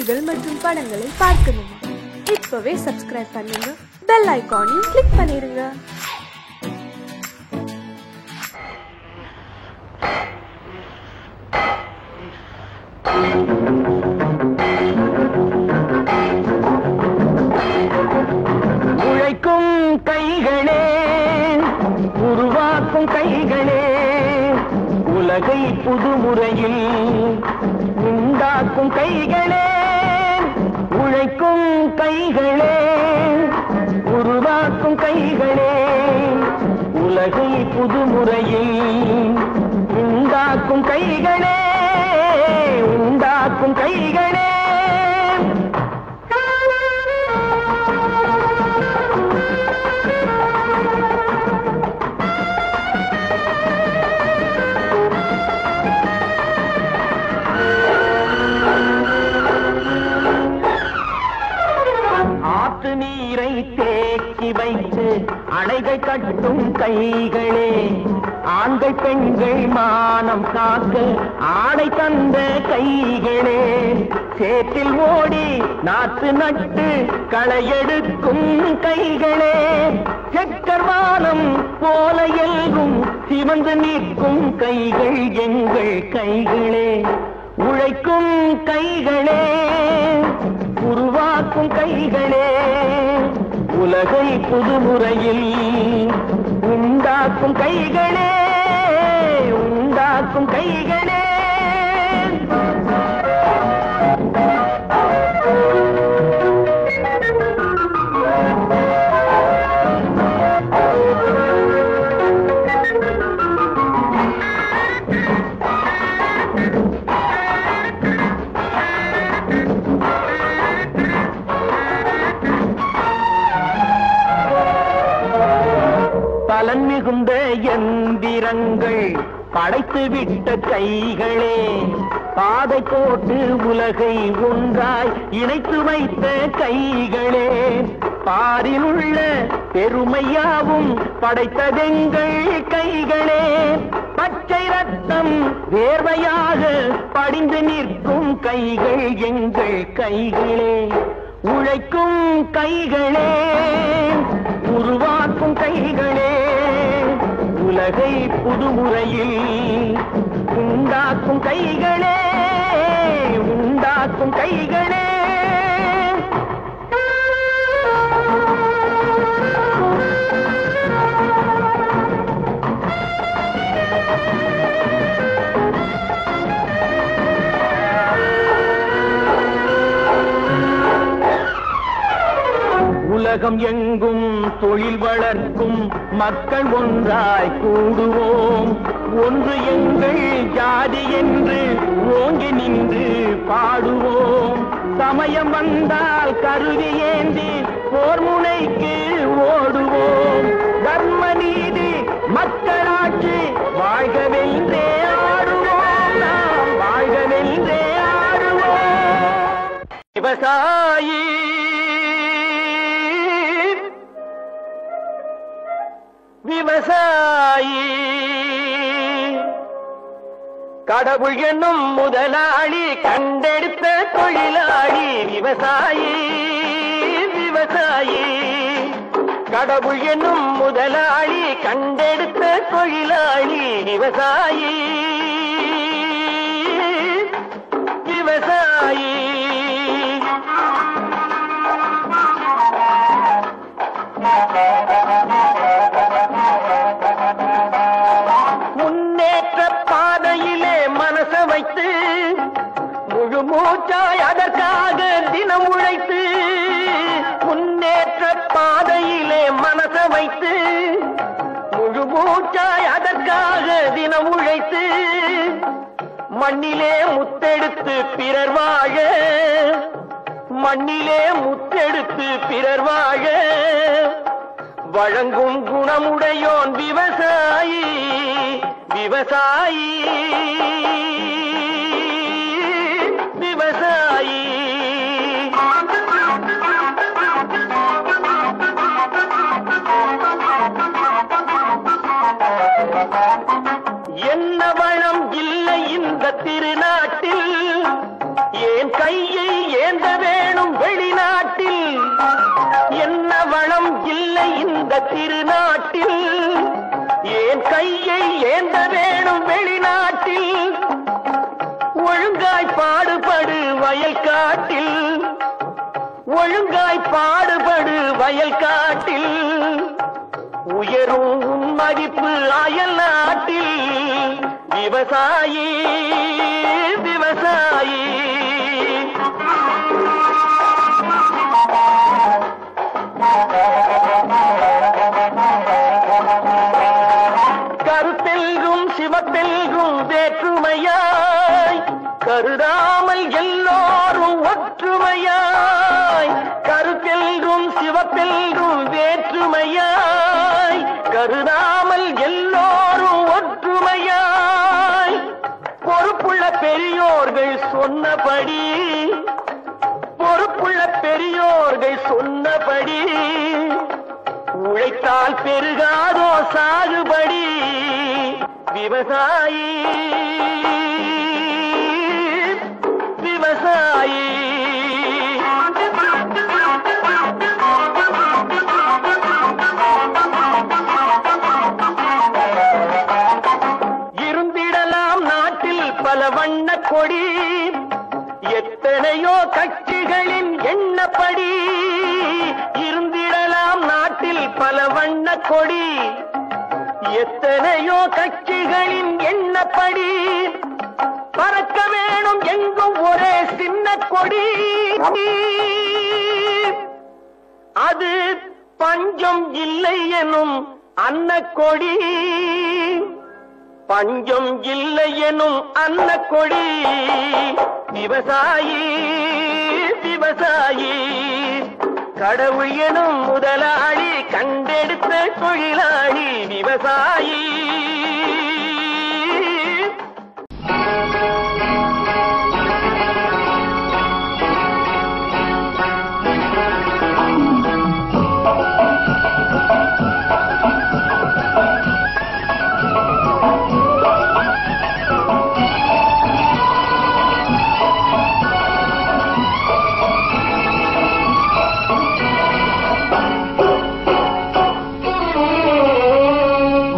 செய்திகள் மற்றும் படங்களை பார்க்கணுமா? இப்பவே சப்ஸ்கிரைப் பண்ணுங்க, பெல் ஐகானையும் கிளிக் பண்ணிருங்க. உழைக்கும் கைகளே, உருவாக்கும் கைகளே, உலகை புதுமுறையில் உண்டாக்கும் கைகளே. உழைக்கும் கைகளே, உருவாக்கும் கைகளே, உலகை புதுமுறையில் உண்டாக்கும் கைகளே, உண்டாக்கும் கைகளே. ஆற்று நீரை தேக்கி வைத்து அணைகள் கட்டும் கைகளே, ஆண்கள் பெண்கள் மானம் காக்க ஆடை தந்த கைகளே, சேற்றில் ஓடி நாற்று நட்டு களையெடுக்கும் கைகளே, செக்கர்வானம் போல எல்கும் சிவந்து நிற்கும் கைகள் எங்கள் கைகளே. உழைக்கும் கைகளே, உருவாக்கும் கைகளே, உலகை புதுமுறையில் உண்டாக்கும் கைகளே, உண்டாக்கும் கைகளே. பலன் மிகுந்த எந்திரங்கள் படைத்து விட்ட கைகளே, பாதை போட்டு உலகை ஒன்றாய் இணைத்து வைத்த கைகளே, பாரில் உள்ள பெருமையாவும் படைத்ததெங்கள் கைகளே, பச்சை ரத்தம் வேர்வையாக படிந்து நிற்கும் கைகள் எங்கள் கைகளே. உழைக்கும் கைகளே, உருவாக்கும் கைகளே, உலகை புதுமுறையில் உண்டாக்கும் கைகளே, உண்டாக்கும் கைகளே. உலகம் எங்கும் தொழில் வளர்க்கும் மக்கள் ஒன்றாய் கூடுவோம், ஒன்று எங்கள் ஜாதி என்று ஓங்கி நின்று பாடுவோம். சமயம் வந்தால் கருவி ஏந்தி போர் முனைக்கு ஓடுவோம். தர்ம நீதி மக்களாட்சி வாழ்கவென்றே ஆடுவோம், நாம் வாழ்கவென்றே ஆடுவோம். விவசாயி விவசாயி, கடவுள் என்னும் முதலாளி கண்டெடுத்த தொழிலாளி. விவசாயி விவசாயி, கடவுள் என்னும் முதலாளி கண்டெடுத்த தொழிலாளி. விவசாயி விவசாயி. முன்னேற்ற பாதையிலே மனச வைத்து முழு மூச்சாய் அதற்காக தினம் உழைத்து, முன்னேற்ற பாதையிலே மனச வைத்து முழு மூச்சாய் அதற்காக தினம் உழைத்து, மண்ணிலே முத்தெடுத்து பிறர் வாழ, மண்ணிலே முத்தெடுத்து பிறர் வாழ வழங்கும் குணமுடையோன் விவசாயி. விவசாயி விவசாயி. என்ன வளம் இல்லை இந்த திருநாட்டில், ஏன் கையை ஏந்த வேணும் வெளிநாட்டில், என்ன வளம் இல்லை இந்த திருநாட்டில். ஏன் கையை ஏந்த வேணும் வெளிநாட்டில், ஒழுங்காய் பாடுபடு வயல் காட்டில், ஒழுங்காய் பாடுபடு வயல் காட்டில். உயரும் மதிப்பு அயல் நாட்டில். விவசாயி விவசாயி கருத்தெல்கும் சிவத்தெல்கும் வேற்றுமையாய் கருதாமல் எல்லோரும் ஒற்றுமையாய். கருத்தெல்கும் சிவத்தெல்கும் வேற்றுமையாய் கருதாமல் எல்லோரும் ஒற்றுமையாய். பொறுப்புள்ள பெரியோர்கள் சொன்னபடி, பொறுப்புள்ள பெரியோர்கள் சொன்னபடி, உழைத்தால் பெருகாதோ சாகுபடி. விவசாயி விவசாயி இருந்திடலாம் நாட்டில் பல வண்ண கொடி, எத்தனையோ கட்சிகளின் எண்ணப்படி. இருந்திடலாம் நாட்டில் பல வண்ண கொடி, எத்தனையோ கட்சிகளின் எண்ணப்படி. பறக்க வேணும் எங்கும் ஒரே சின்ன கொடி, அது பஞ்சம் இல்லை எனும் அன்னக்கொடி. பஞ்சம் இல்லை எனும் அன்னக்கொடி. விவசாயி விவசாயி கடவுள் எனும் முதலாளி கண்டெடுத்த தொழிலாளி. விவசாயி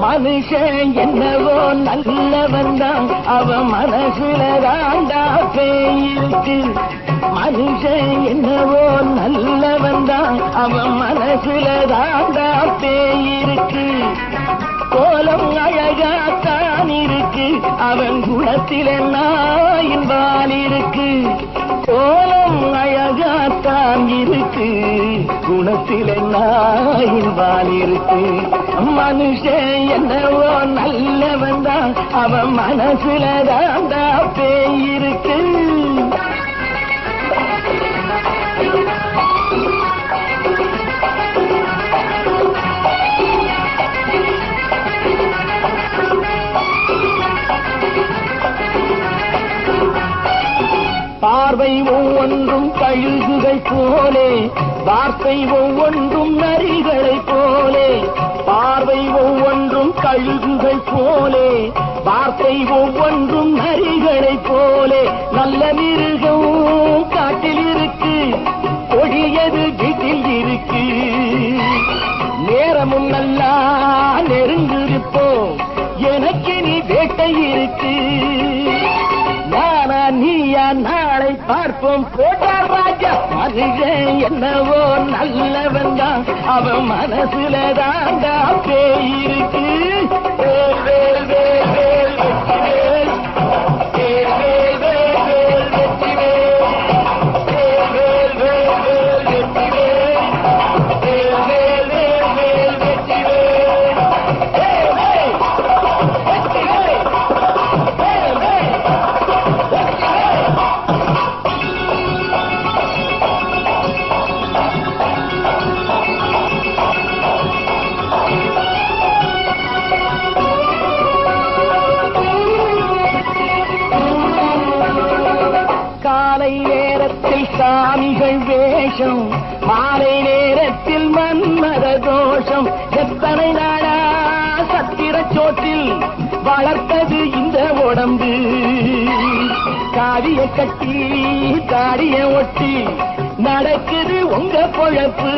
மனுஷன் என்னவோ நல்லவன் தான், அவன் மனசுல தாண்டா பேயிருக்கு. மனுஷன் என்னவோ நல்லவன் தான், அவன் மனசுல தாண்டா பேயிருக்கு. கோலம் அழகாத்தான் இருக்கு, அவன் குணத்தில நாயின் வால் இருக்கு. கோலம் அழகாத்தான் இருக்கு, குணத்தில நாயின் வால் இருக்கு. மனுஷன் என்னவோ நல்லவன் தான், அவன் மனசுல தாண்டா பேயிருக்கு. பார்வை ஒவ்வொன்றும் கழுகுகள் போலே, வார்த்தை ஒவ்வொன்றும் நரிகளை போலே. பார்வை ஒவ்வொன்றும் கழுகுகள் போலே, வார்த்தை ஒவ்வொன்றும் நரிகளை போலே. நல்ல மிருகம் காட்டில் இருக்கு, கொடியது வீட்டில் இருக்கு. நேரமும் நல்லா நெருங்கிருப்போம், எனக்கு நீ வேட்டை இருக்கு. நானா நீயா நாளை பார்ப்போம் போட்டார் ராஜா. மனுஷன் என்னவோ நல்லவன் தான், அவன் மனசுல தாண்டா பேயிருக்கு. சாமிகள் வேஷம், மாலை நேரத்தில் மன்மத தோஷம். எத்தனை நாளா சத்திர சோற்றில் வளர்த்தது இந்த உடம்பு. காவிய கட்டி தாடிய ஒட்டி நடக்குது உங்க பொழப்பு.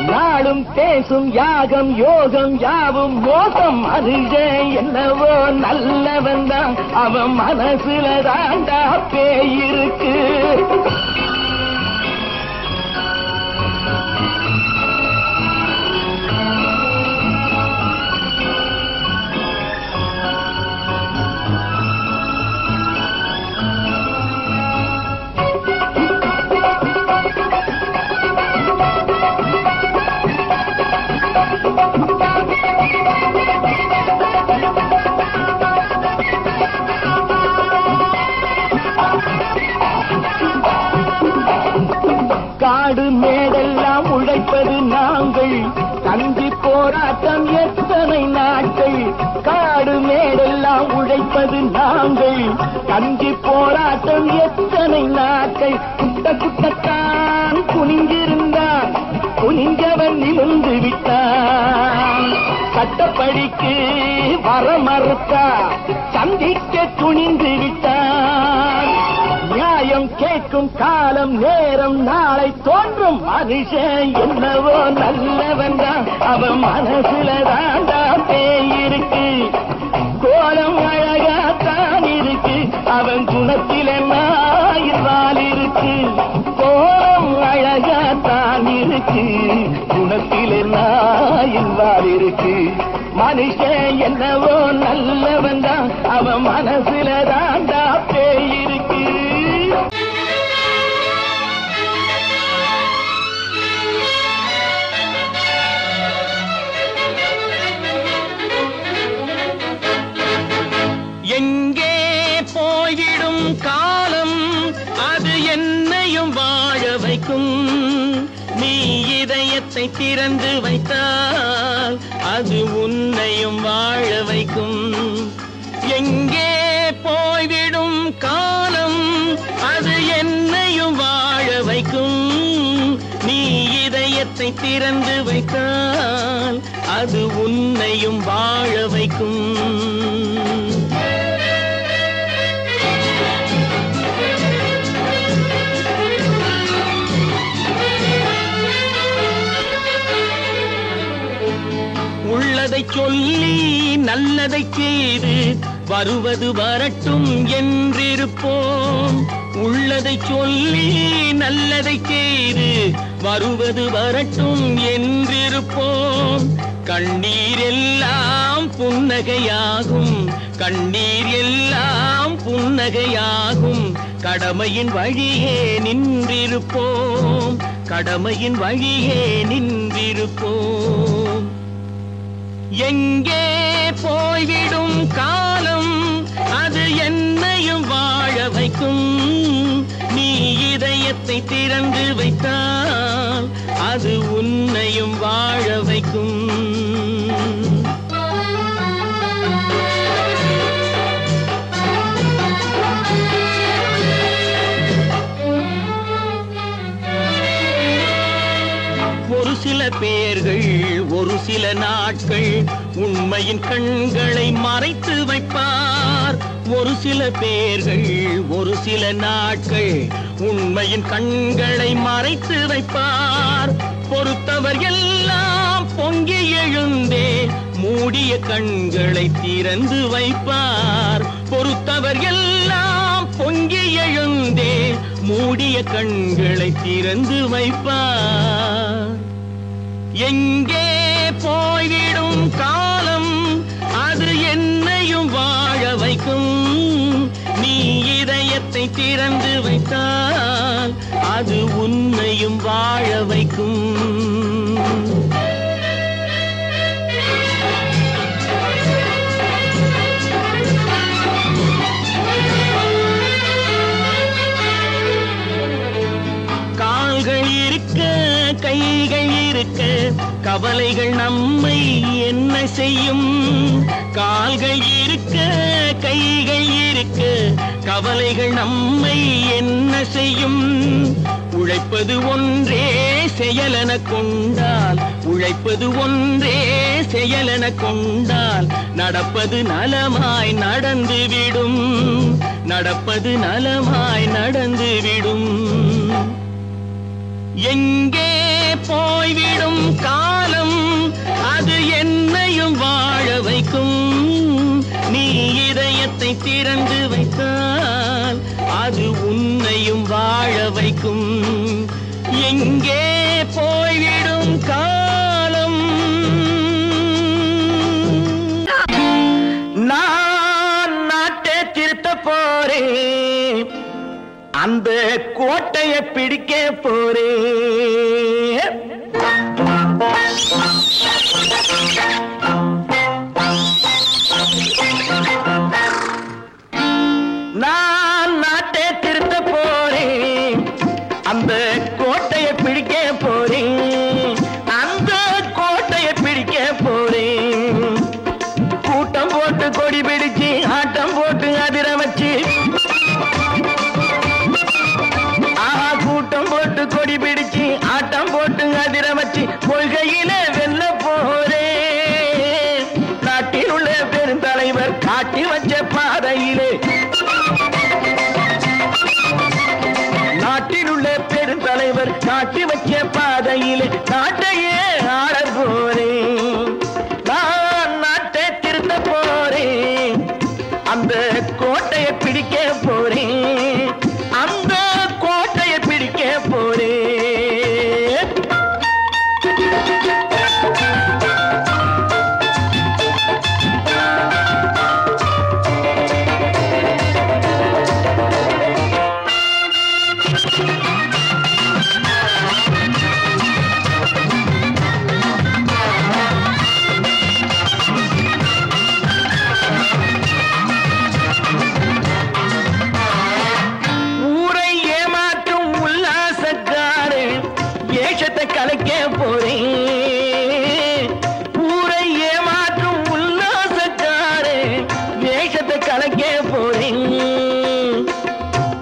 நாளும் பேசும் யாகம் யோகம் யாவும் மோசம். மனுஷன் என்னவோ நல்லவன் தான், அவன் மனசுல தாண்டா பேயிருக்கு. காடு மேடெல்லாம் உழைப்பது நாங்கள், கஞ்சி போராட்டம் எத்தனை நாட்கள். காடு மேடெல்லாம் உழைப்பது நாங்கள், கஞ்சி போராட்டம் எத்தனை நாட்கள். குட்ட குட்டத்தான் குனிஞ்சிருந்தான், குனிஞ்சவன் நிமிர்ந்து விட்டான். சட்டப்படிக்கு வர மறுத்தா, சந்திக்க துணிந்து விட்டான். நியாயம் கேட்கும் காலம் நேரம் நாளை தோன்றும். மனுஷன் என்னவோ நல்லவன் தான், அவன் மனசுல தாண்டா பேயிருக்கு. கோலம் அழகாத்தான் இருக்கு, அவன் குணத்தில நாயினால் இருக்கு. கோலம் அழகாத்தான் இருக்கு, குணத்தில நாயினால் இருக்கு. மனுஷன் என்னவோ நல்லவன் தான், அவன் மனசுல தாண்டா பேயிருக்கு. எங்கே போய்விடும் காலம், அது என்னையும் வாழ வைக்கும். நீ இதயத்தை திறந்து வைத்தால் அது உன்னையும் வாழ வைக்கும். எங்கே போய்விடும் காலம், அது என்னையும் வாழ வைக்கும். நீ இதயத்தை திறந்து வைத்தால் அது உன்னையும் வாழ வைக்கும். உள்ளதை சொல்லி நல்லதை செய்து வருவது வரட்டும் என்றிருப்போம். உள்ளதை சொல்லி நல்லதை செய்து வருவது வரட்டும் என்றிருப்போம். கண்ணீர் எல்லாம் புன்னகையாகும், கண்ணீர் எல்லாம் புன்னகையாகும். கடமையின் வழியே நின்றிருப்போம், கடமையின் வழியே நின்றிருப்போம். எங்கே போய்விடும் காலம், அது என்னையும் வாழ வைக்கும். நீ இதயத்தை திறந்து வைத்தால் அது உன்னையும் வாழ வைக்கும். ஒரு சில பேர்கள் ஒரு சில நாட்கள் உண்மையின் கண்களை மறைத்து வைப்பார். ஒரு சில பேர்கள் ஒரு சில நாட்கள் உண்மையின் கண்களை மறைத்து வைப்பார். பொறுத்தவர் எல்லாம் பொங்கி எழுந்தே மூடிய கண்களை திறந்து வைப்பார். பொறுத்தவர் எல்லாம் பொங்கி எழுந்தே மூடிய கண்களை திறந்து வைப்பார். எங்கே போய்விடும் காலம், அது என்னையும் வாழ வைக்கும். நீ இதயத்தை திறந்து வைத்தால் அது உன்னையும் வாழ வைக்கும். கால்கள் இருக்க கைகள் இருக்க கவலைகள் நம்மை என்ன செய்யும்? கால்கள் இருக்க கைகள் இருக்க கவலைகள் நம்மை என்ன செய்யும்? உழைப்பது ஒன்றே செயலென கொண்டால், உழைப்பது ஒன்றே செயலென கொண்டால் நடப்பது நலமாய் நடந்துவிடும், நடப்பது நலமாய் நடந்துவிடும். எங்கே போய்விடும் காலம் அது என்னையும் வாழ வைக்கும். நீ இதயத்தை திறந்து வைத்தால் அது உன்னையும் வாழ வைக்கும். எங்கே போய்விடும் காலம். நான் நாட்டை திருத்த போறேன், அந்த கோட்டையை பிடிக்க போறேன். நான் நாட்டை திருத்த போறேன், அந்த கோட்டையை பிடிக்க போறேன். அந்த கோட்டையை பிடிக்க போறேன். கூட்டம் போட்டு கொடி பிடிச்சு ஆட்டம் போட்டு அதிர வச்சு, கூட்டம் போட்டு கொடி பிடிச்சு ஆட்டம் போட்டு அதிர வச்சு கொள்கையில வெல்ல போறேன். நாட்டில் உள்ள பெருந்தலைவர் காட்டி வச்ச பாதையிலே, நாட்டில் உள்ள பெருந்தலைவர் காட்டி வச்ச பாதையிலே நாட்டையே ஆள போறேன். நான் நாட்டை திருத்த போறேன், அந்த கோட்டையை பிடிக்க போறேன். அந்த கோட்டையை பிடிக்க போறேன். கலைக்க போறேன். ஊரை ஏமாற்றும் உல்லாசக்காரே வேஷத்தை கலைக்க போறேன்.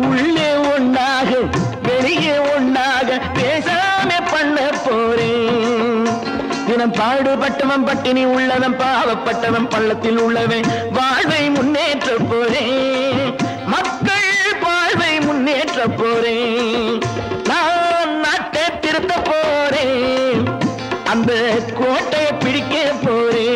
உள்ளே ஒன்றாக வெளியே ஒன்றாக பேசாம பண்ண போறேன். தினம் பாடுபட்டவன் பட்டினி உள்ளவன் பாவப்பட்டவன் பள்ளத்தில் உள்ளவன் வாழ்வை முன்னேற்ற போறேன். மக்கள் வாழ்வை முன்னேற்ற போறேன். நான் நாட்டை திருத்த போறேன், அந்த கோட்டையை பிடிக்க போறேன்.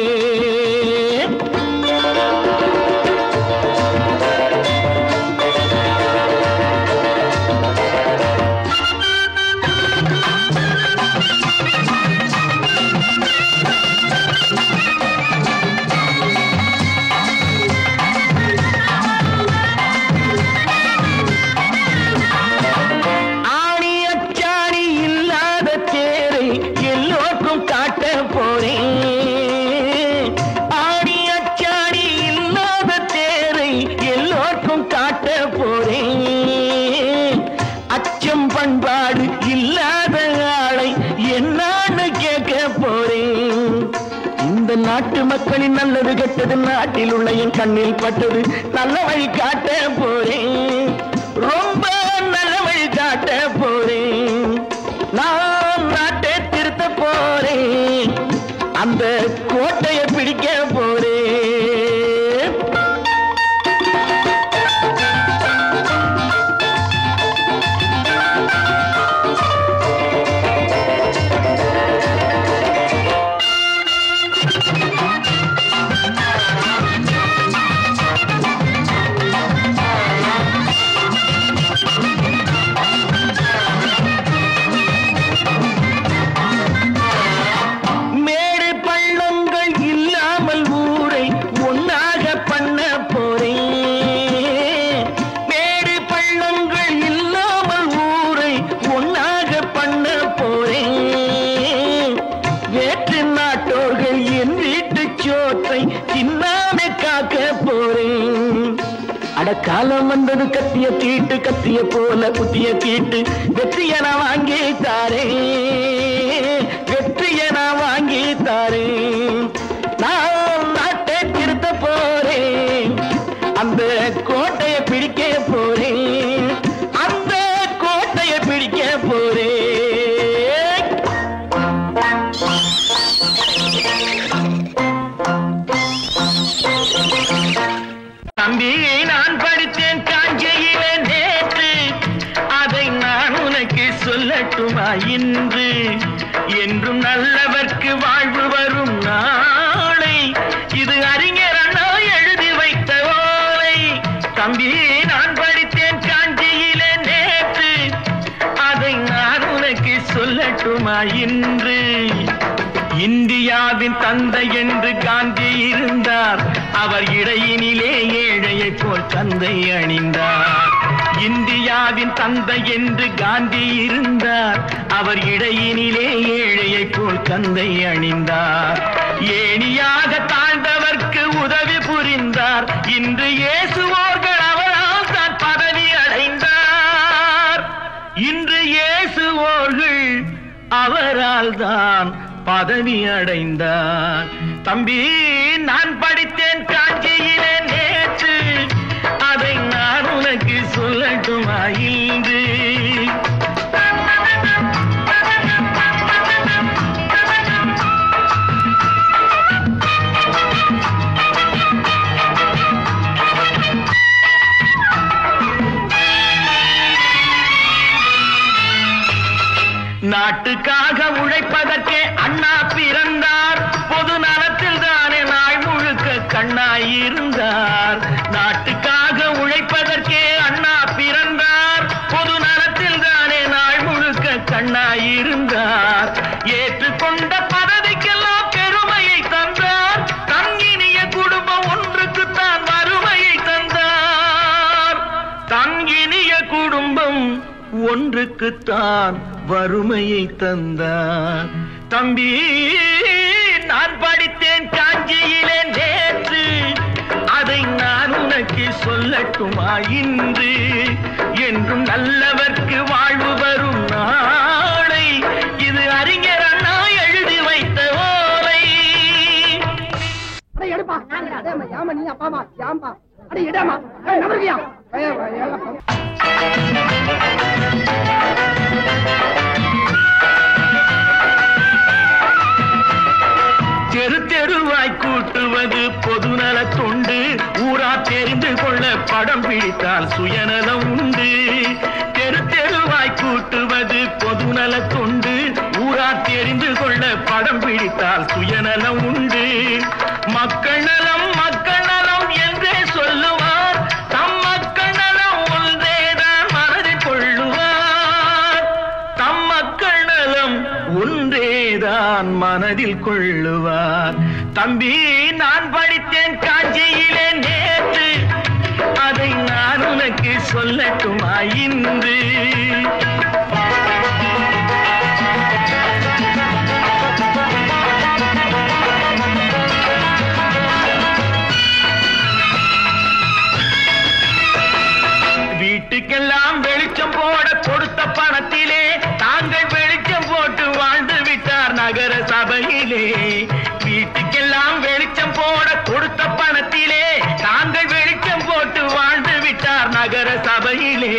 பண்பாடு இல்லாத ஆளை என்னான்னு கேட்க போறேன். இந்த நாட்டு மக்களின் நல்லது கெட்டது நாட்டில் உள்ள என் கண்ணில் பட்டது. நல்ல வழி காட்ட போறேன், ரொம்ப நல்ல வழி காட்ட போறேன். நான் நாட்டை திருத்த போறேன், அந்த கோட்டையை பிடிக்க போறேன். காலம் வந்தது கத்திய தீட்டு, கத்திய போல குத்திய தீட்டு. வெற்றிய நான் வாங்கி தாரேன், வெற்றிய நான் வாங்கி தாரேன். நான் நாட்டை திருத்த போறேன், அந்த கோட்டையை பிடிக்க போறேன். அந்த கோட்டையை பிடிக்க போறேன். தம்பி, நான் படித்தேன் காஞ்சியிலே நேற்று, அதை நான் உனக்கு சொல்லட்டுமா இன்று என்றும் நல்லவர்க்கு வாழ்வு வரும் நாளை இது அறிஞர் அண்ணா எழுதி வைத்த ஓலை. தம்பி நான் படித்தேன் காஞ்சியிலே நேற்று அதை நான் உனக்கு சொல்லட்டுமா இன்று. இந்தியாவின் தந்தை என்று காந்தி இருந்தார், அவர் இடையினிலே ஏழையை போல் தந்தை அணிந்தார். இந்தியாவின் தந்தை என்று காந்தி இருந்தார், அவர் இடையினிலே ஏழையை போல் தந்தை அணிந்தார். ஏணியாக தாழ்ந்தவர்க்கு உதவி புரிந்தார், இன்று இயேசுவோர்கள் அவரால் தான் பதவி அடைந்தார். இன்று இயேசுவோர்கள் அவரால் தான் பதவி அடைந்தார். தம்பி நான் படித்தேன் காஞ்சியிலே நேற்று அதை நான் உனக்கு சொல்லட்டுமா இன்று. நாட்டுக்காக உழைப்பதற்கே அண்ணா பிறந்தார், பொது நலத்தில் தானே நாள் முழுக்க கண்ணாயிருந்தார். நாட்டுக்காக உழைப்பதற்கே அண்ணா பிறந்தார், பொது நலத்தில் தானே நாள் முழுக்க கண்ணாயிருந்தார். ஏற்றுக்கொண்ட பதவிக்கெல்லாம் பெருமையை தந்தார், தங்கினிய குடும்பம் ஒன்றுக்குத்தான் வறுமையை தந்தார். தங்கினிய குடும்பம் ஒன்றுக்குத்தான் வறுமையை தந்தார். தம்பி நான் படித்தேன் காஞ்சியிலே நேற்று அதை நான் உனக்கு சொல்லட்டுமா இன்று என்றும் நல்லவர்க்கு வாழ்வு வரும் நாளை இது அறிஞர் அண்ணா எழுதி வைத்த ஓலை. தெரு தெருவாய் கூட்டுவது பொதுநல தொண்டு, ஊரா தெரிந்து கொள்ள படம் பிடித்தால் சுயநலம் உண்டு. தெரு தெருவாய் கூட்டுவது பொதுநல தொண்டு, ஊரா தெரிந்து கொள்ள படம் பிடித்தால் சுயநலம் உண்டு. மக்கள் நலம் மக்கள் நலம் என்றே சொல்லுவார், தம் மக்கள் நலம் ஒன்றேதான் மனதில் கொள்ளுவார். தம் மக்கள் நலம் ஒன்றேதான் மனதில் கொள்ளுவார். தம்பி நான் படித்தேன் காஞ்சியிலே நேற்று அதை நான் உனக்கு சொல்லட்டுமா இன்று. வீட்டுக்கெல்லாம் வெளிச்சம் போட கொடுத்த பணத்திலே தாங்கள் வெளிச்சம் போட்டு வாழ்ந்து விட்டார் நகர சபையிலே. வீட்டுக்கெல்லாம் வெளிச்சம் போட கொடுத்த பணத்திலே தாங்கள் வெளிச்சம் போட்டு வாழ்ந்து விட்டார் நகர சபையிலே.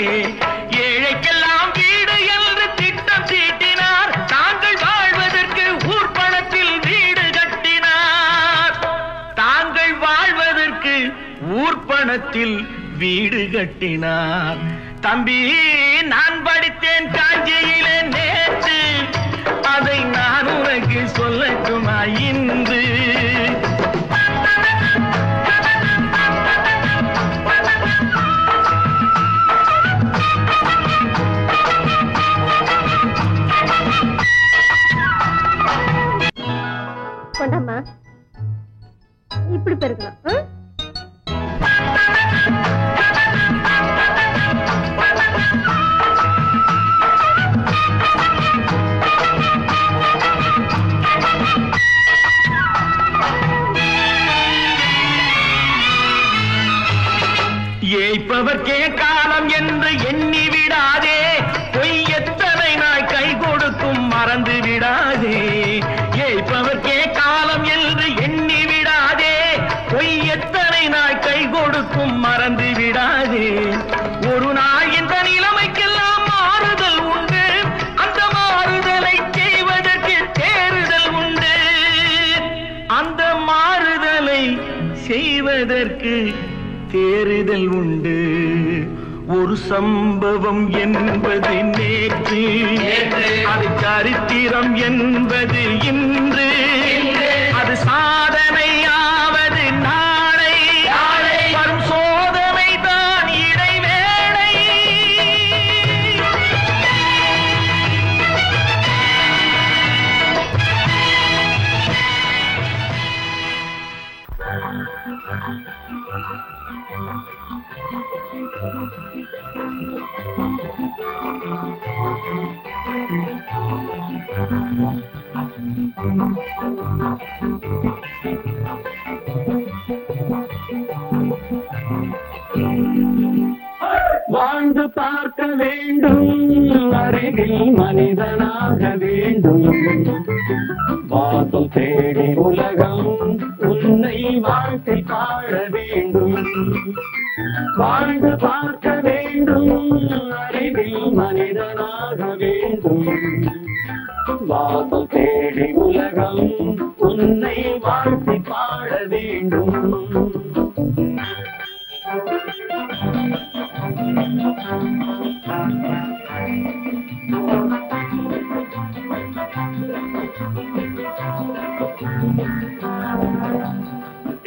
ஏழைக்கெல்லாம் வீடு என்று திட்டம் தீட்டினார், தாங்கள் வாழ்வதற்கு ஊர்பணத்தில் வீடு கட்டினார். தாங்கள் வாழ்வதற்கு ஊர்பணத்தில் வீடு கட்டினார். தம்பி நான் படித்தேன் காஞ்சியிலே நேற்று அதை நான் உனக்கு சொல்லட்டுமா இன்று. கொண்டாமா இப்படி பெருக்கலாம். ஏய்ப்பவர்க்கே காலம் என்று எண்ணி விடாதே, பொய் எத்தனை நாள் கை கொடுக்கும் மறந்து விடாதே. ஏய்ப்பவர்க்கே காலம் என்று எண்ணி விடாதே, பொய் எத்தனை நாள் கை கொடுக்கும் மறந்து விடாதே. ஒரு நாள் இந்த நிலைமைக்கெல்லாம் மாறுதல் உண்டு, அந்த மாறுதலை செய்வதற்கு தேறுதல் உண்டு. அந்த மாறுதலை செய்வதற்கு தேறுதல் உண்டு. ஒரு சம்பவம் என்பது நேற்று என்பது இன்று, அது சாதனையாவது நாளை. வரும் சோதனை தான் இடைவேளை. வாழ்ந்து பார்க்க வேண்டும், அறிவில் மனிதனாக வேண்டும். வாசல் தேடி உலகம் உன்னை வாழ்க்கை பாட வேண்டும். வாழ்ந்து பார்க்க வேண்டும், அறிவில் மனிதனாக வேண்டும். வாசல் தேடி உலகம் உன்னை வாழ்க்கை பாட வேண்டும்.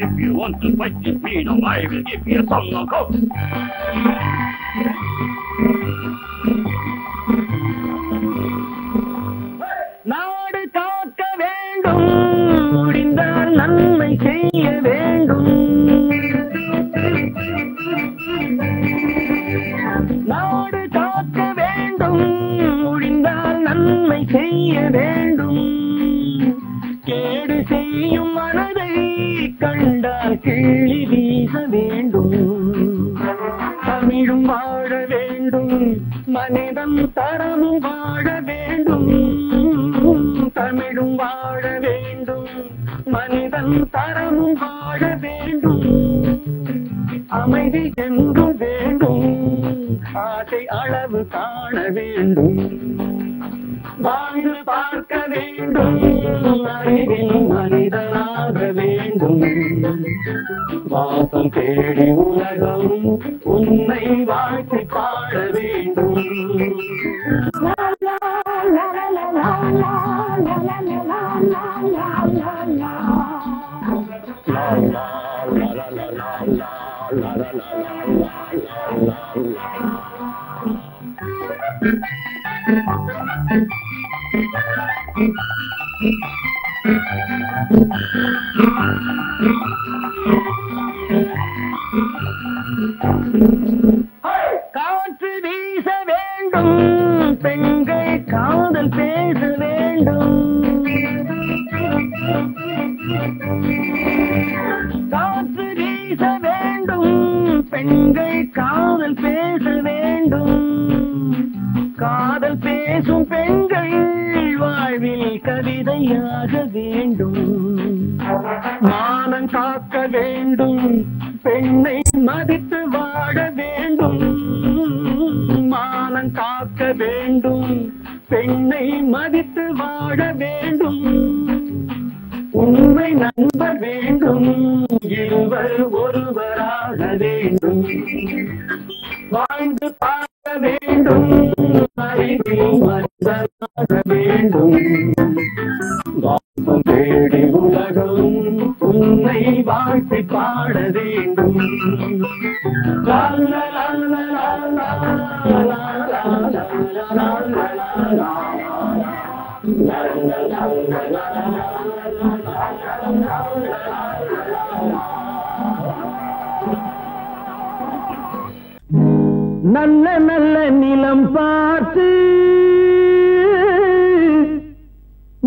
If you want to fight this freedom, I will give you a song of hope. நாடு காக்க வேண்டும், முடிந்தால் நன்மை செய்ய வேண்டும். நாடு காக்க வேண்டும், முடிந்தால் நன்மை செய்ய வேண்டும். கேடு செய்யும் மனதை கண்டால் கிள்ளி வீச வேண்டும். தமிழும் வாழ வேண்டும், மனிதம் தரமும் வாழ வேண்டும். தமிழும் வாழ வேண்டும், மனிதன் தரமும் வாழ வேண்டும். அமைதி என்றும் வேண்டும், ஆசை அளவு காண வேண்டும். வாழ்ந்து பார்க்க வேண்டும், அறிவில் மனிதனாக வேண்டும். வாசம் தேடி உலகம் உன்னை வாழ்க்கை பாட வேண்டும். காற்று வீச வேண்டும், பெண்கள் காதல் பேச வேண்டும். காற்று வீச வேண்டும், பெண்கள் காதல் பேச வேண்டும். காதல் பேசும் பெண்கள் வாழ்வில் கவிதையாக வேண்டும். மானம் காக்க வேண்டும், பெண்ணை மதித்து வாழ வேண்டும். மானம் காக்க வேண்டும், பெண்ணை மதித்து வாழ வேண்டும். உண்மை நண்பர் வேண்டும், இருவர் ஒருவராக வேண்டும். வாழ்ந்து பார்க்க வேண்டும், அறிவில் மனிதனாக வேண்டும். வாசம் தேடி உலகம் உன்னை வாழ்த்தி பாட வேண்டும். நல்ல நல்ல நிலம் பார்த்து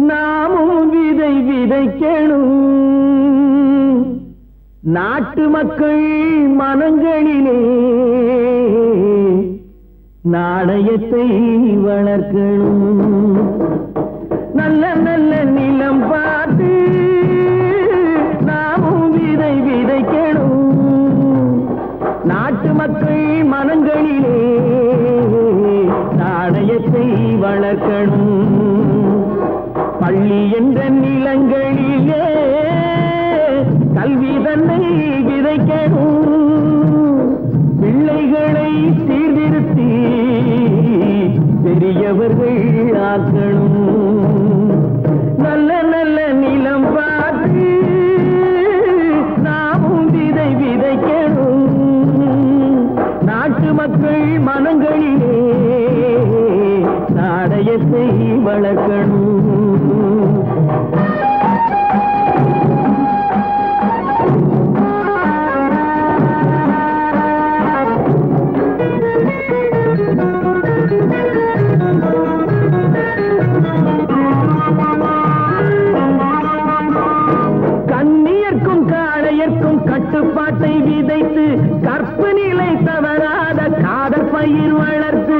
நாமும் விதை விதைக்கணும். நாட்டு மக்கள் மனங்களிலே நாணயத்தை வளர்க்கணும். நல்ல நல்ல நிலம் பார்த்து நாமும் விதை விதைக்கணும். நாட்டு மக்கள் மனங்களிலே நாணயத்தை வளர்க்கணும். பள்ளி என்ற நிலங்களிலே கல்வி தன்னை விதைக்கணும். பிள்ளைகளை சீர்திருத்தி பெரியவர்கள் ஆக்கணும். நல்ல நல்ல நிலம் பார்த்து நாமும் விதை விதைக்கணும். நாட்டு மக்கள் மனங்களிலே நாடயத்தை வளர்க்கணும். கண்ணியர்க்கும் காளையர்க்கும் கட்டுப்பாட்டை விதைத்து கற்பு நிலை தவறாத காதல் பயிர் வளர்த்து.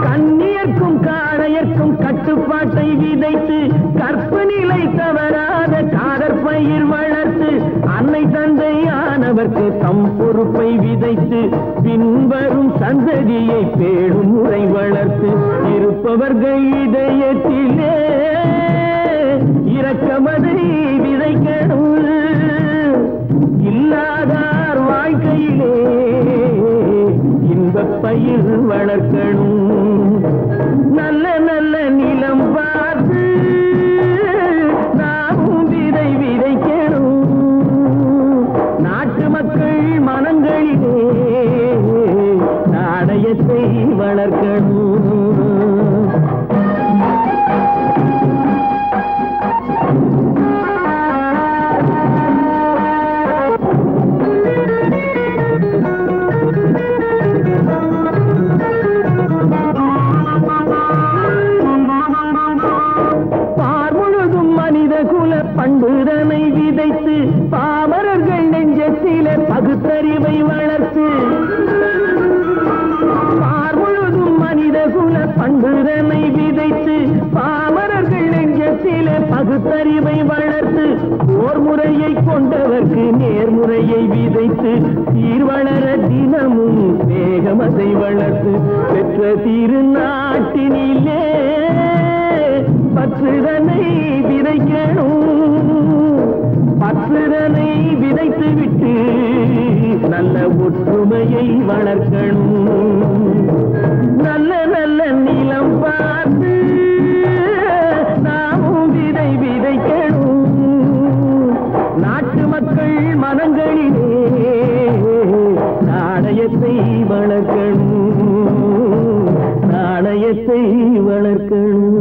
கண்ணியர்க்கும் காளையர்க்கும் கட்டுப்பாட்டை விதைத்து கற்பு நிலை தவறாத காதல் பயிர் வளர்த்து. அன்னை தந்தையானவர்க்கு தம் பொறுப்பை விதைத்து பின்வரும் சந்ததியை பேடும் முறை வளர்த்து. இருப்பவர்கள் இதயத்திலே இரக்கமதை விதைக்கணும். இல்லாதார் வாழ்க்கையிலே இன்பப் பயிர் வளர்க்கணும். நல்ல நல்ல நிலம் பார்த்து நாமும் விதை விதைக்கணும். நாட்டு மக்கள் மனங்களிலே நாடயத்தை வளர்க்கணும். பண்புதனை விதைத்து பாமரர்கள் நெஞ்சத்திலே பகுத்தறிவை வளர்த்து. பார்முழுதும் மனித குல பண்புதனை விதைத்து பாமரர்கள் நெஞ்சத்திலே பகுத்தறிவை வளர்த்து. ஓர் முறையை கொண்டவர்க்கு நேர்முறையை விதைத்து சீர்வளர தினமும் வேகமதை வளர்த்து. பெற்ற திருநாட்டினிலே பற்றுதனை விதைக்கணும். பற்றுதனை விதைத்து விட்டு நல்ல ஒற்றுமையை வளர்க்கணும். நல்ல நல்ல நிலம் பார்த்து நாமும் விதை விதைக்கணும். நாட்டு மக்கள் மனங்களிலே நாணயத்தை வளர்க்கணும். நாணயத்தை வளர்க்கணும்.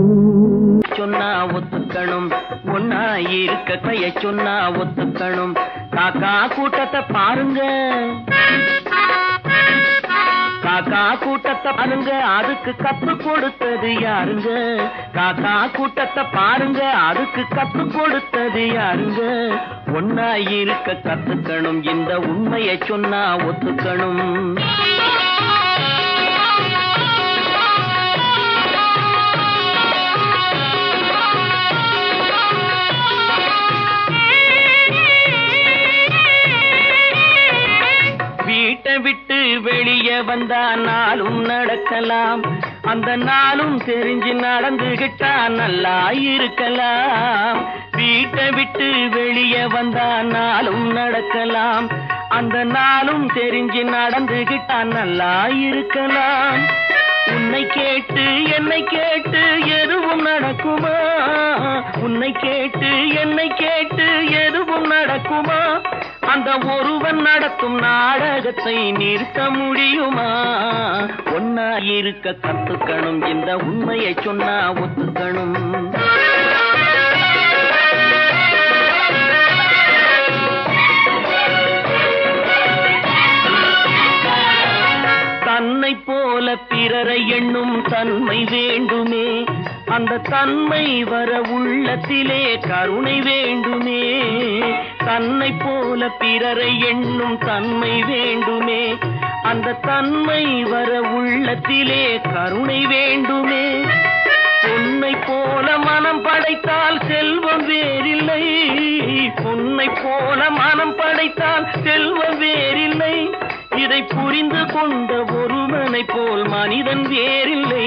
சொன்னா ஒத்துக்கணும், ஒன்னா இருக்க கைய சொன்னா ஒத்துக்கணும். காக்கா கூட்டத்தை பாருங்க, காக்கா கூட்டத்தை பாருங்க, அதுக்கு கத்து கொடுத்தது யாருங்க? காக்கா கூட்டத்தை பாருங்க, அதுக்கு கத்து கொடுத்தது யாருங்க? ஒன்னா இருக்க கத்துக்கணும், இந்த உண்மையை சொன்னா ஒத்துக்கணும். வீட்டை விட்டு வெளியே வந்தா நாளும் நடக்கலாம், அந்த நாளும் தெரிஞ்சு நடந்துகிட்டா நல்லா இருக்கலாம். வீட்டை விட்டு வெளியே வந்தா நாளும் நடக்கலாம், அந்த நாளும் தெரிஞ்சு நடந்துகிட்டா நல்லா இருக்கலாம். உன்னை கேட்டு என்னை கேட்டு எதுவும் நடக்குமா? உன்னை கேட்டு என்னை கேட்டு எதுவும் நடக்குமா? அந்த ஒருவன் நடத்தும் நாடகத்தை நிறுத்த முடியுமா? ஒன்னா இருக்க கத்துக்கணும், இந்த உண்மையை சொன்னா ஒத்துக்கணும். தன்னை போல பிறரை எண்ணும் தன்மை வேண்டுமே, அந்த தன்மை வர உள்ளத்திலே கருணை வேண்டுமே. தன்னை போல பிறரை எண்ணும் தன்மை வேண்டுமே, அந்த தன்மை வர உள்ளத்திலே கருணை வேண்டுமே. பொன்னை போல மனம் படைத்தால் செல்வம் வேறில்லை, பொன்னை போல மனம் படைத்தால் செல்வம் வேறில்லை. இதை புரிந்து கொண்ட ஒருவனை போல் மனிதன் வேறில்லை.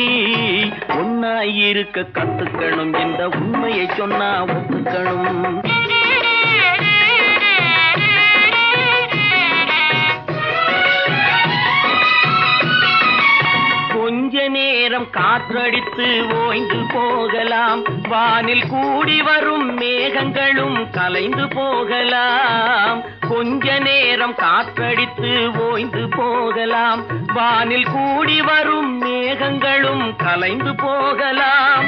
ஒன்னாய் இருக்க கத்துக்கணும், இந்த உண்மையை சொன்னா ஒத்துக்கணும். கொஞ்ச நேரம் காற்றடித்து ஓய்ந்து போகலாம், வானில் கூடி வரும் மேகங்களும் கலைந்து போகலாம். கொஞ்ச நேரம் காற்றடித்து ஓய்ந்து போகலாம், வானில் கூடி வரும் மேகங்களும் கலைந்து போகலாம்.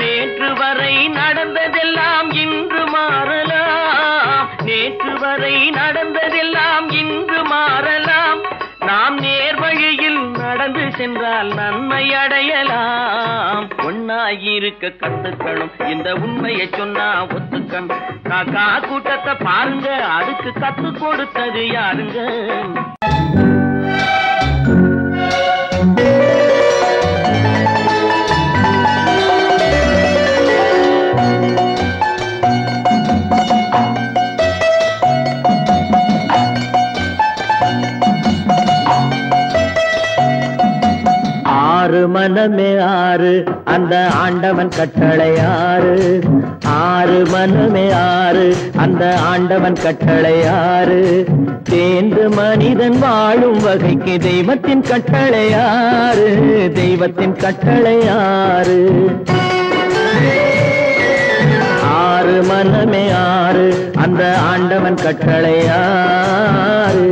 நேற்று வரை நடந்ததெல்லாம் இன்று மாறலாம், நேற்று வரை நடந்ததெல்லாம் இன்று மாறலாம். நாம் நேர்வழியில் நடந்து சென்றால் நன்மை அடையலாம். ஒன்னாயிருக்க கத்துக்கணும், இந்த உண்மையை சொன்னா ஒத்துக்கணும். காக்கா கூட்டத்தை பாருங்க, அதுக்கு கத்து கொடுத்தது யாருங்க? ஆறு மனமே ஆறு, அந்த ஆண்டவன் கட்டளை ஆறு. ஆறு மனமே ஆறு, அந்த ஆண்டவன் கட்டளை ஆறு. தேர்ந்து மனிதன் வாழும் வகைக்கு தெய்வத்தின் கட்டளை ஆறு, தெய்வத்தின் கட்டளை ஆறு. ஆறு மனமே ஆறு, அந்த ஆண்டவன் கட்டளை ஆறு.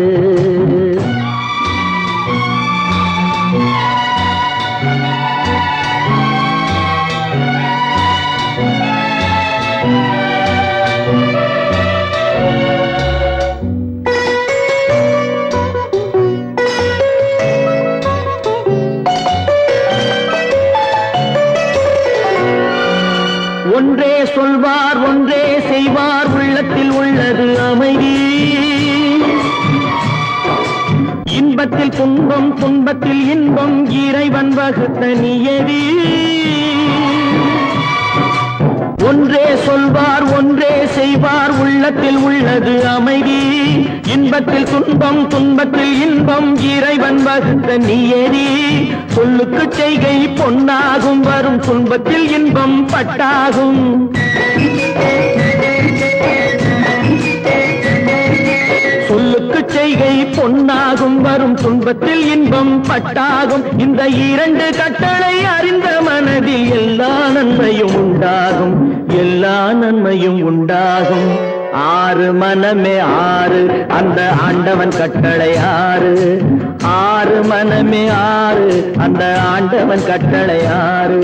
ஒன்றே சொல்வார் ஒன்றே செய்வார், உள்ளத்தில் உள்ளது அமைதி. இன்பத்தில் துன்பம் துன்பத்தில் இன்பம், இறைவன் வகுத்த நியதி. ஒன்றே சொல்வார் ஒன்றே செய்வார், உள்ளத்தில் உள்ளது அமைதி. இன்பத்தில் துன்பம் துன்பத்தில் இன்பம், இறைவன் வகுத்த நியதி. சொல்லுக்கு செய்கை பொன்னாகும், வரும் துன்பத்தில் இன்பம் பட்டாகும். சொல்லுக்கு செய்கை பொன்னாகும், வரும் துன்பத்தில் இன்பம் பட்டாகும். இந்த இரண்டு கட்டளை அறிந்த மனதில் எல்லா நன்மையும் உண்டாகும், எல்லா நன்மையும் உண்டாகும். ஆறு மனமே ஆறு, அந்த ஆண்டவன் கட்டளை ஆறு. ஆறு மனமே ஆறு, அந்த ஆண்டவன் கட்டளை ஆறு.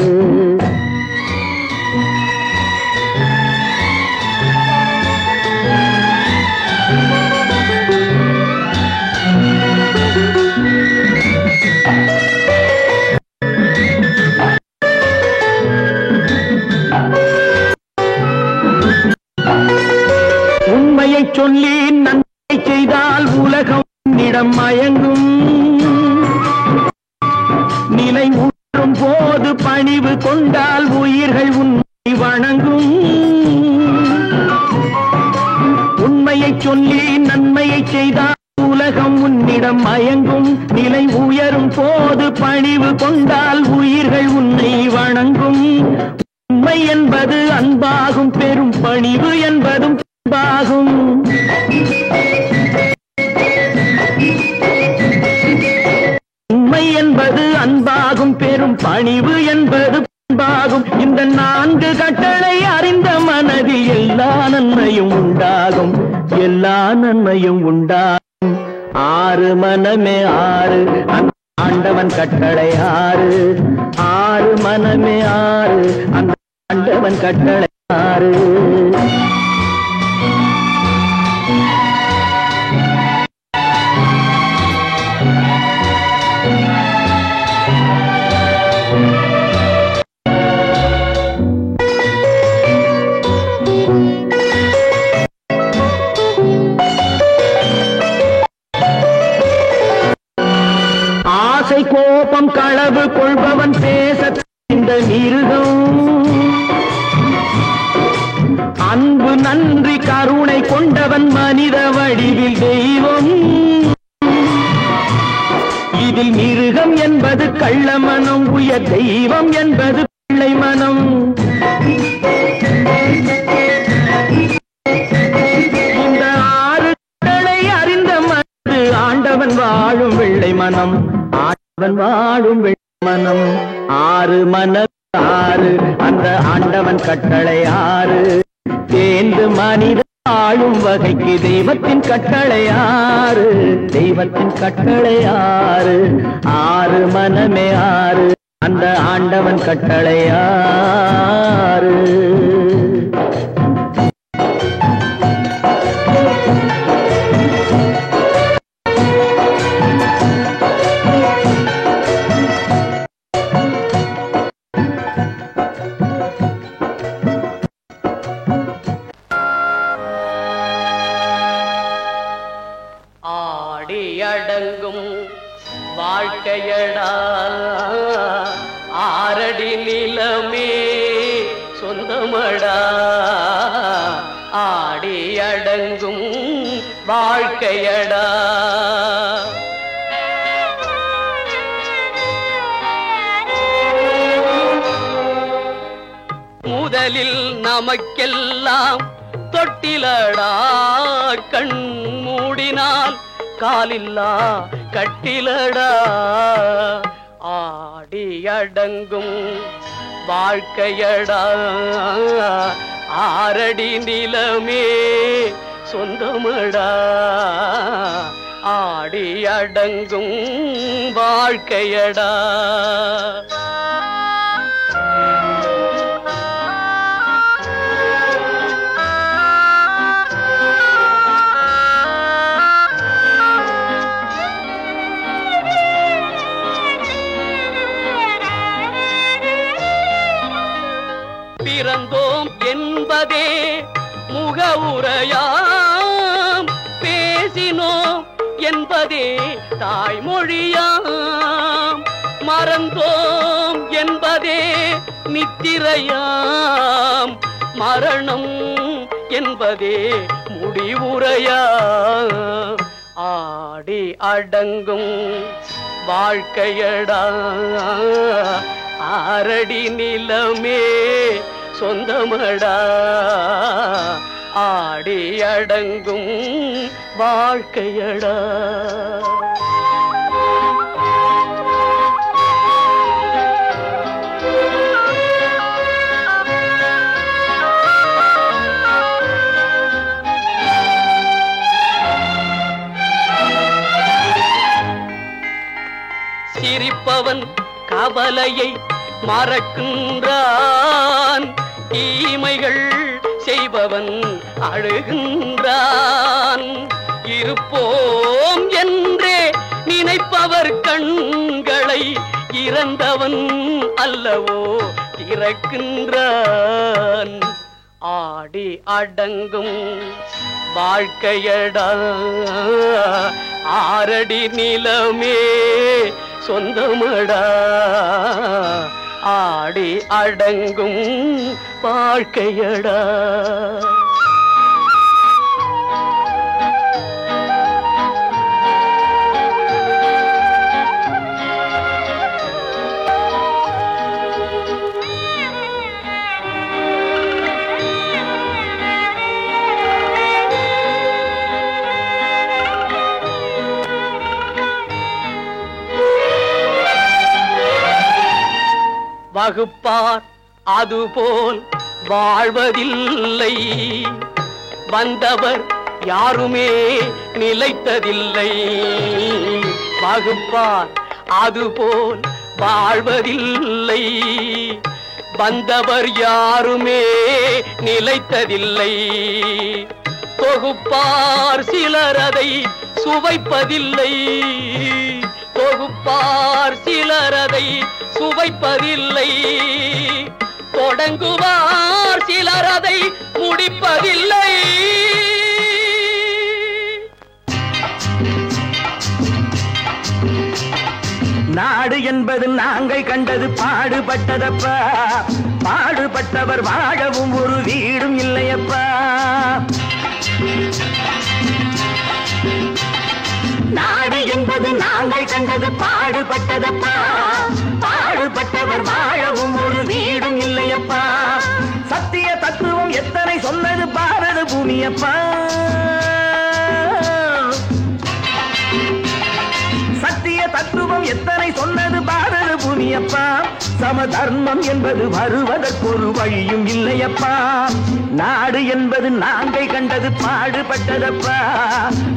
உண்மையை சொல்லி நன்மை செய்தால் உலகம் உன்னிடம் மயங்கும். நிலை உணரும் போது பணிவு கொண்டால் உயிர்கள் உன்னை வணங்கும். உண்மையை சொல்லி நன்மையை செய்தால் உலகம் உன்னிடம் மயங்கும். நிலை உயரும் போது பணிவு கொண்டால் உயிர்கள் உன்னை வணங்கும். உண்மை என்பது அன்பாகும், பெரும் பணிவு என்பதும் அன்பாகும். உண்மை என்பது அன்பாகும், பெரும் பணிவு என்பது அன்பாகும். இந்த நான்கு கட்டளை அறிந்த மனதில் எல்லா நன்மையும் உண்டாகும், எல்லா நன்மையும் உண்டாகும். ஆறு மனமே ஆறு, அந்த ஆண்டவன் கட்டளை ஆறு. ஆறு மனமே ஆறு, அந்த ஆண்டவன் கட்டளை ஆறு. ஆசை கோபம் களவு கொள்பவன் பேச இந்த மிருகம். அன்பு நன்றி கருணை கொண்டவன் மனித வடிவில் தெய்வம். இதில் மிருகம் என்பது கள்ள மனம், உயர் தெய்வம் என்பது பிள்ளை மனம். இந்த ஆறு கட்டளை அறிந்த மனது ஆண்டவன் வாழும் வெள்ளை மனம், ஆண்டவன் வாழும் வெள்ளை மனம் ஆறு மனம் ஆறு அந்த ஆண்டவன் கட்டளை ஆறு தேர்ந்து மனித ஆளும் வகைக்கு தெய்வத்தின் கட்டளை ஆறு தெய்வத்தின் கட்டளை ஆறு ஆறு மனமே ஆறு அந்த ஆண்டவன் கட்டளை ஆறு அடங்கும் வாழ்க்கையடா ஆரடி நிலமே சொந்தமடா ஆடி அடங்கும் வாழ்க்கையடா முதலில் நமக்கெல்லாம் தொட்டிலடா கண் மூடினால் காலில்லா கட்டிலடா ஆடி அடங்கும் வாழ்க்கையடா ஆரடி நிலமே சொந்தமடா ஆடி அடங்கும் வாழ்க்கையடா பிறந்தோம் என்பதே முகவுரையாம் பேசினோம் என்பதே தாய்மொழியாம் மறந்தோம் என்பதே நித்திரையாம் மரணம் என்பதே முடிவுரையாம் ஆடி அடங்கும் வாழ்க்கையடா ஆரடி நிலமே சொந்தமடா ஆடி அடங்கும் வாழ்க்கையடா சிரிப்பவன் கவலையை மறக்கின்றான் தீமைகள் செய்பவன் அழுகின்றான் இருப்போம் என்றே நினைப்பவர் கண்களை இறந்தவன் அல்லவோ திறக்கின்றான் ஆடி அடங்கும் வாழ்க்கையடா ஆரடி நிலமே சொந்தமடா ஆடி அடங்கும் வாழ்க்கையடா வகுப்பார் அதுபோல் வாழ்வதில்லை வந்தவர் யாருமே நிலைத்ததில்லை வகுப்பார் அதுபோல் வாழ்வதில்லை வந்தவர் யாருமே நிலைத்ததில்லை தொகுப்பார் சிலர் அதை சுவைப்பதில்லை தொகுப்பார் சிலர் அதை சுவைப்பதில்லை தொடங்குவார் சிலர் அதை முடிப்பதில்லை நாடு என்பது நாங்கள் கண்டது பாடுபட்டதப்பா பாடுபட்டவர் வாழவும் ஒரு வீடும் இல்லையப்பா நாடு என்பது நாங்கள் கண்டது பாடுபட்டதப்பா பாடுபட்டவர் வாழவும் ஒரு வீடும் இல்லையப்பா சத்திய தத்துவம் எத்தனை சொன்னது பாரத பூமியப்பா சத்திய தத்துவம் எத்தனை சொன்னது பாரத பூமியப்பா சமதர்மம் என்பது வருவதற்கொரு வழியும் இல்லையப்பா. நாடு என்பது நாங்கள் கண்டது பாடுபட்டதப்பா.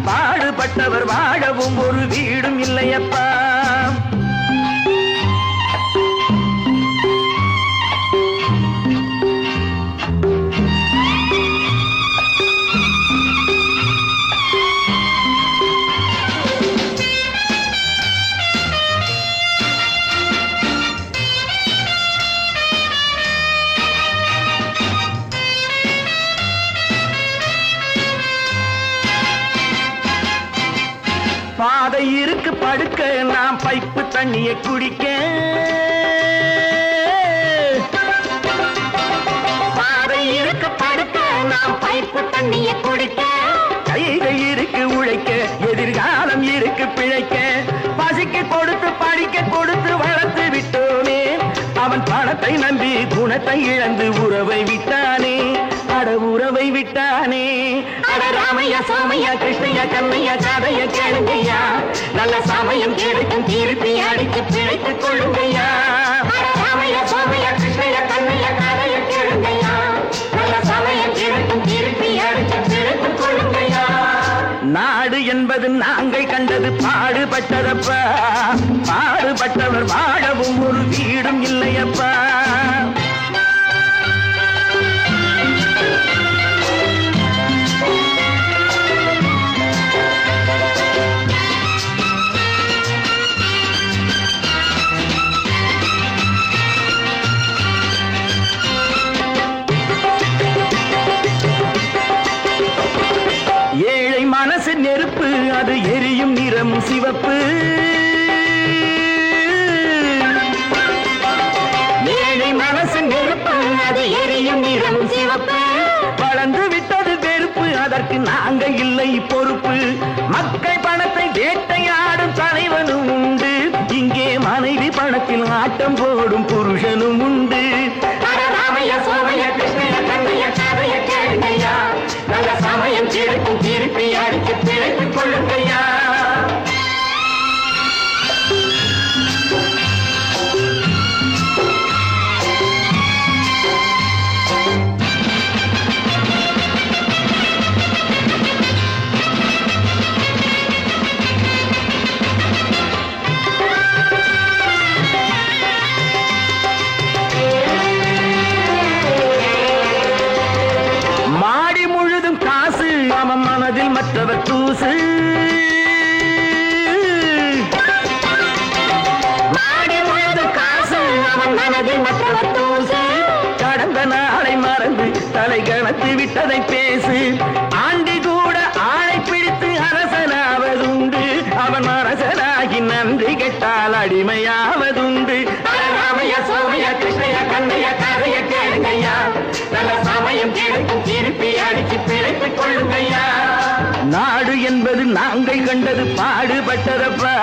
பாடுபட்டவர் வாழவும் ஒரு வீடும் இல்லையப்பா. பாதை இருக்கு படுக்க நாம் பைப்பு தண்ணியை குடிக்க. பாதை இருக்கு படுக்க நாம் பைப்பு தண்ணியை குடிக்க. கைகள் இருக்கு உழைக்க எதிர்காலம் இருக்கு பிழைக்க. பசிக்கு கொடுத்து படிக்க கொடுத்து வளர்த்து விட்டோனே. அவன் பணத்தை நம்பி குணத்தை இழந்து உறவை விட்டானே. அட உறவை விட்டானே. அட ராமையா சோமையா கிருஷ்ணையா கண்ணையா கதைய கேளுங்கய்யா. நல்ல சமயம் கிடைக்கும் திருப்பி அடித்து பிழைத்துக் கொள்ளுங்கய்யா. ராமையா சோமையா கிருஷ்ணையா கண்ணையா கதைய கேளுங்கய்யா. நல்ல சமயம் கிடைக்கும் திருப்பி அடித்து பிழைத்துக் கொள்ளுங்கய்யா. நாடு என்பது நாங்கள் கண்டது பாடுபட்டதப்பா. பாடுபட்டவர் வாழவும் ஒரு வீடும் இல்லையப்பா. ஏழை மனசு நெருப்பு அது எரியும் நிறம் சிவப்பு. ஏழை மனசு நெருப்பு அது எரியும் நிறம் சிவப்பு. வளர்ந்து விட்டது வெறுப்பு அதற்கு நாங்கள் இல்லை பொறுப்பு. மக்கள் பணத்தை வேட்டையாடும் தலைவனும் உண்டு. இங்கே மனைவி பணத்தில் ஆட்டம் போடும் புருஷனும் உண்டு. ராமையா சோமையா கிருஷ்ணையா கண்ணையா கதைய கேளுங்கய்யா. நல்ல சமயம் கிடைக்கும் திருப்பி அடித்து பிழைத்துக் கொள்ளுங்கய்யா. மாடி முழுதும் காசு அவன் மனதில் மற்றவர் தூசு. மாடி முழுதும் காசு அவன் மனதில் மற்றவர் தூசு. கடந்த நாளை மறந்து தலை கணத்து விட்டதை பேசு. ஆண்டி கூட ஆளை பிடித்து அரசனாவதுண்டு. அவன் அரசனாகி நன்றி கெட்டால் அடிமையாவதுண்டு. ராமையா சோமையா கிருஷ்ணையா கண்ணையா கதைய கேளுங்கய்யா. நல்ல சமயம் கிடைக்கும் திருப்பி அடித்து பிழைத்துக் கொள்ளுங்கய்யா. நாடு என்பது நாங்கள் கண்டது பாடுபட்டதப்பா.